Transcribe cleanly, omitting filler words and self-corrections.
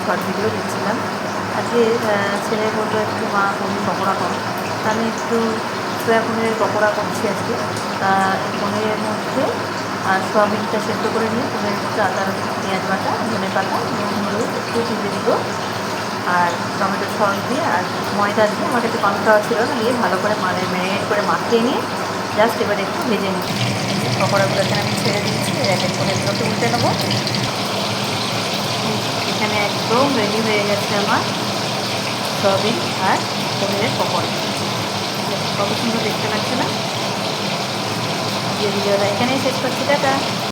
Short video দিচ্ছিলাম। আজকে ছেলে বললো একটু মা পনির পকোড়া করো, তা আমি একটু সয়া পনিরের পকোড়া করছি আজকে। পনিরের মধ্যে সোয়াবিনটা সেদ্ধ করে নিয়ে পনিরের মধ্যে আদা রসুন পেঁয়াজ বাটা ধনে পাতা নুন হলুদ একটু চিড়ে দিব আর টমেটো সস দিয়ে আর ময়দা দিয়ে, আমার কাছে কর্নফ্লাওয়ার ছিল না, দিয়ে ভালো করে ম্যারিনেট করে মাখিয়ে নিয়ে জাস্ট এবার একটু ভেজে নিচ্ছি। পকোড়াগুলো এখানে আমি ছেড়ে দিচ্ছি, এক এক করে এগুলোকে উল্টে নেবো। এখানে একদম রেডি হয়ে গেছে আমার সয়াবিন আর পনিরের পকোড়া। কত সুন্দর দেখতে লাগছে না? ভিডিওটা এখানেই শেষ করছি, টাটা।